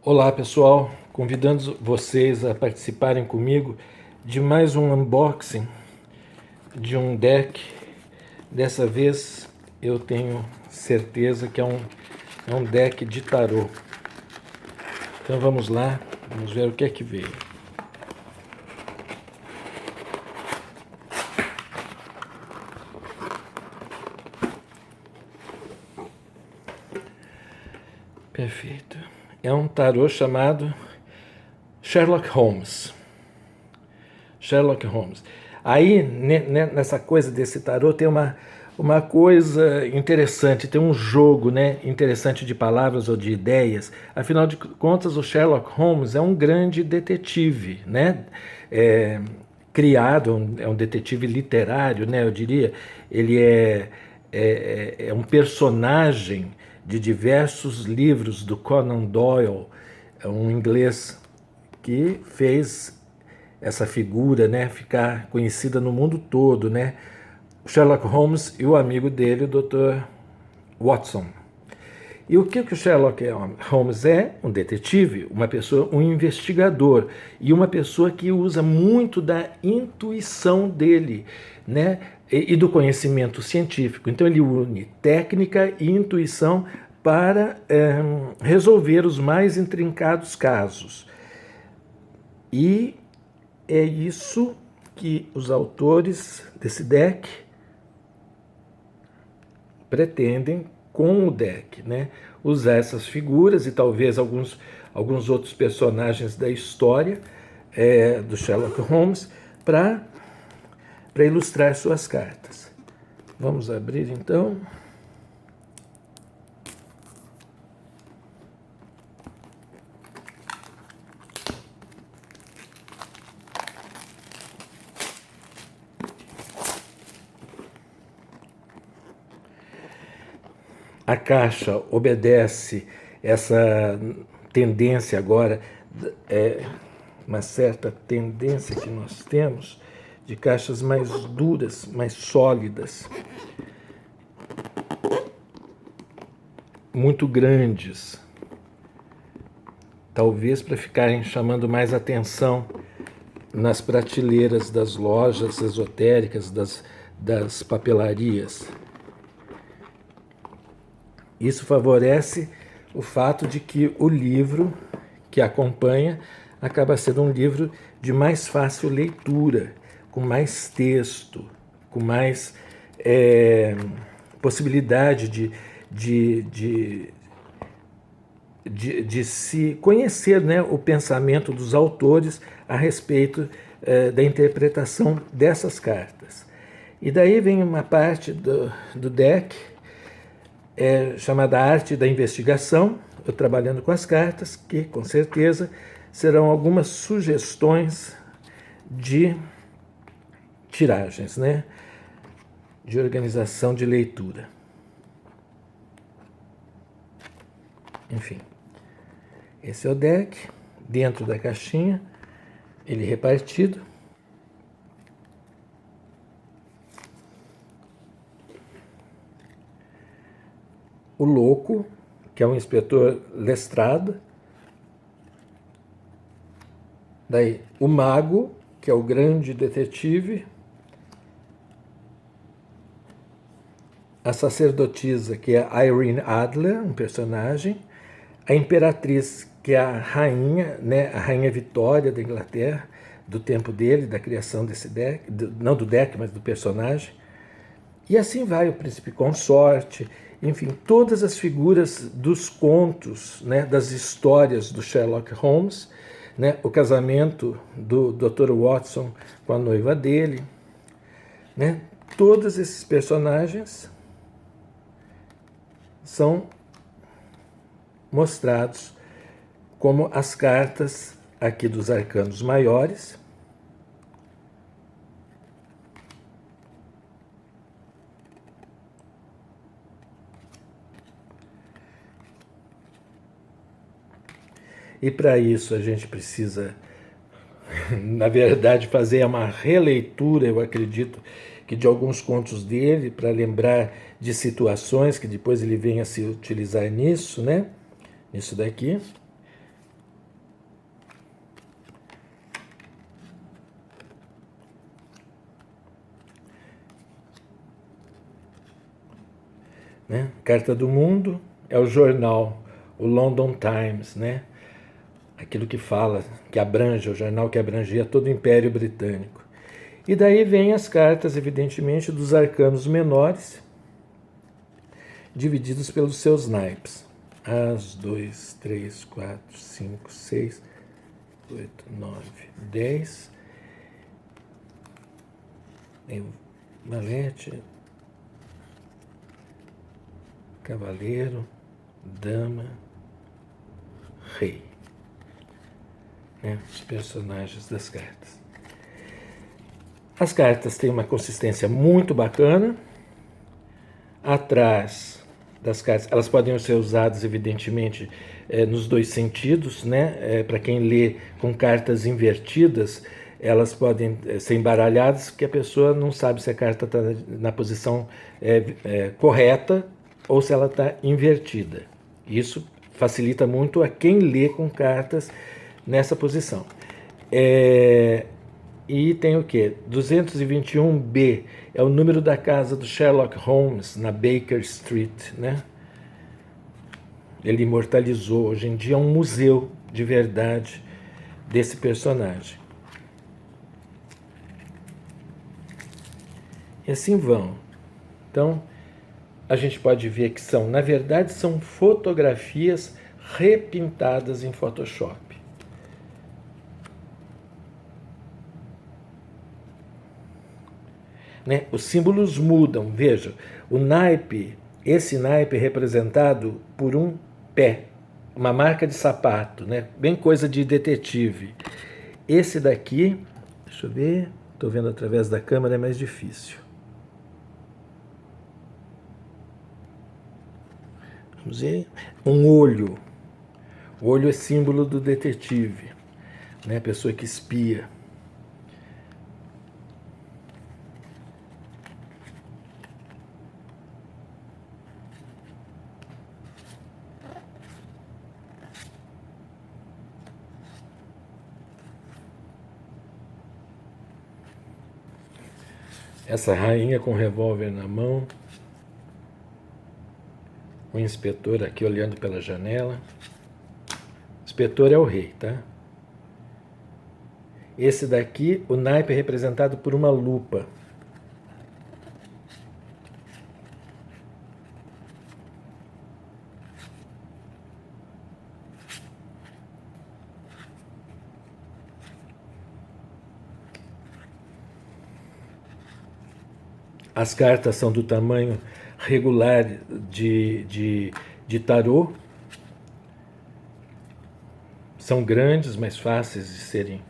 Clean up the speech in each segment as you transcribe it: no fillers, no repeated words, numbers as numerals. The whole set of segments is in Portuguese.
Olá pessoal, convidando vocês a participarem comigo de mais um unboxing de um deck. Dessa vez eu tenho certeza que é um deck de tarô. Então vamos lá, vamos ver o que é que veio. Perfeito. É um tarô chamado Sherlock Holmes. Sherlock Holmes. Aí, nessa coisa desse tarô, tem uma coisa interessante, tem um jogo, né, interessante de palavras ou de ideias. Afinal de contas, o Sherlock Holmes é um grande detetive, né? Criado, é um detetive literário, né, eu diria. Ele é um personagem de diversos livros do Conan Doyle, um inglês que fez essa figura, né, ficar conhecida no mundo todo, né? O Sherlock Holmes e o amigo dele, o Dr. Watson. E o que o Sherlock Holmes é? Um detetive, uma pessoa, um investigador e uma pessoa que usa muito da intuição dele, né? E do conhecimento científico. Então ele une técnica e intuição para resolver os mais intrincados casos. E é isso que os autores desse deck pretendem com o deck, né? Usar essas figuras e talvez alguns outros personagens da história do Sherlock Holmes para ilustrar suas cartas. Vamos abrir então. A caixa obedece essa tendência agora, uma certa tendência que nós temos de caixas mais duras, mais sólidas, muito grandes, talvez para ficarem chamando mais atenção nas prateleiras das lojas esotéricas, das papelarias. Isso favorece o fato de que o livro que acompanha acaba sendo um livro de mais fácil leitura, com mais texto, com mais possibilidade de se conhecer, né, o pensamento dos autores a respeito da interpretação dessas cartas. E daí vem uma parte do deck chamada Arte da Investigação, eu trabalhando com as cartas, que com certeza serão algumas sugestões de tiragens, né? De organização de leitura. Enfim, esse é o deck, dentro da caixinha, ele repartido. O louco, que é o inspetor Lestrade. Daí, o mago, que é o grande detetive. A sacerdotisa, que é Irene Adler, um personagem. A imperatriz, que é a rainha, né, a rainha Vitória da Inglaterra, do tempo dele, da criação desse deck, não do deck, mas do personagem. E assim vai, o príncipe consorte, enfim, todas as figuras dos contos, né, das histórias do Sherlock Holmes, né, o casamento do Dr. Watson com a noiva dele, né, todos esses personagens são mostrados como as cartas aqui dos arcanos maiores. E para isso a gente precisa, na verdade, fazer uma releitura, eu acredito, que de alguns contos dele, para lembrar de situações que depois ele venha a se utilizar nisso, né? Nisso daqui. né? Carta do Mundo é o jornal, o London Times, né? Aquilo que fala, que abrange, o jornal que abrangia todo o Império Britânico. E daí vem as cartas, evidentemente, dos arcanos menores, divididos pelos seus naipes. As, 2, 3, 4, 5, 6, 8, 9, 10. Tem valete, cavaleiro, dama, rei. Né? Os personagens das cartas. As cartas têm uma consistência muito bacana. Atrás das cartas, elas podem ser usadas, evidentemente, nos dois sentidos, né? Para quem lê com cartas invertidas, elas podem ser embaralhadas, porque a pessoa não sabe se a carta está na posição correta ou se ela está invertida. Isso facilita muito a quem lê com cartas nessa posição. E tem o quê? 221B é o número da casa do Sherlock Holmes, na Baker Street, né? Ele imortalizou. Hoje em dia é um museu de verdade desse personagem. E assim vão. Então, a gente pode ver que na verdade, são fotografias repintadas em Photoshop. Né? Os símbolos mudam, veja, esse naipe é representado por um pé, uma marca de sapato, né? Bem coisa de detetive. Esse daqui, deixa eu ver, estou vendo através da câmera, é mais difícil. Vamos ver, um olho. O olho é símbolo do detetive, né? A pessoa que espia. Essa rainha com revólver na mão. O inspetor aqui olhando pela janela. O inspetor é o rei, tá? Esse daqui, o naipe é representado por uma lupa. As cartas são do tamanho regular de tarô. São grandes, mas fáceis de serem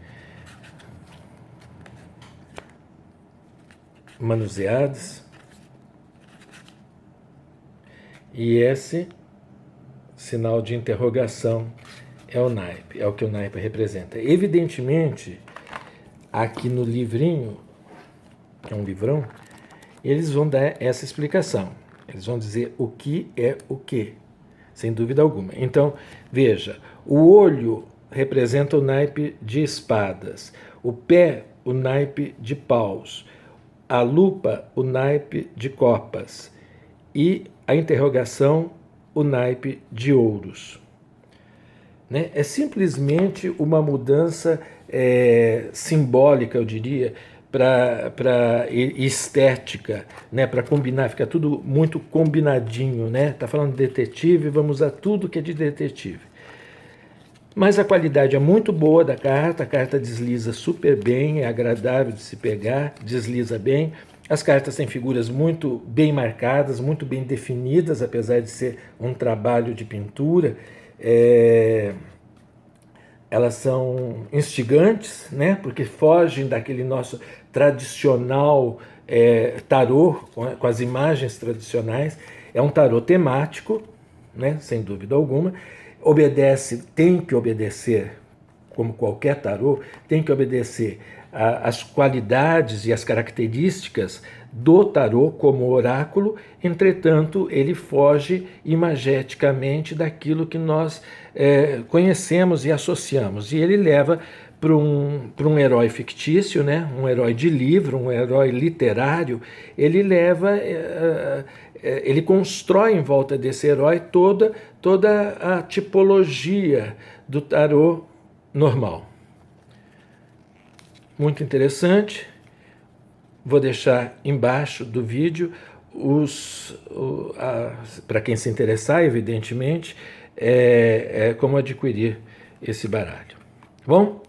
manuseadas. E esse sinal de interrogação é o naipe, é o que o naipe representa. Evidentemente, aqui no livrinho, que é um livrão, eles vão dar essa explicação. Eles vão dizer o que é o que, sem dúvida alguma. Então, veja, o olho representa o naipe de espadas, o pé, o naipe de paus, a lupa, o naipe de copas e a interrogação, o naipe de ouros. Né? É simplesmente uma mudança simbólica, eu diria, para estética, né? Para combinar, fica tudo muito combinadinho, né? Tá falando de detetive, vamos usar tudo que é de detetive. Mas a qualidade é muito boa da carta, a carta desliza super bem, é agradável de se pegar, desliza bem. As cartas têm figuras muito bem marcadas, muito bem definidas, apesar de ser um trabalho de pintura. Elas são instigantes, né? Porque fogem daquele nosso tradicional tarô, com as imagens tradicionais. É um tarô temático, né? Sem dúvida alguma. Tem que obedecer, como qualquer tarô, tem que obedecer às qualidades e às características do tarô como oráculo. Entretanto, ele foge imageticamente daquilo que nós conhecemos e associamos, e ele leva para um herói fictício, né? Um herói de livro, um herói literário, ele ele constrói em volta desse herói toda a tipologia do tarô normal. Muito interessante. Vou deixar embaixo do vídeo para quem se interessar, evidentemente, como adquirir esse baralho. Bom,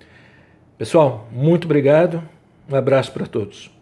pessoal, muito obrigado. Um abraço para todos.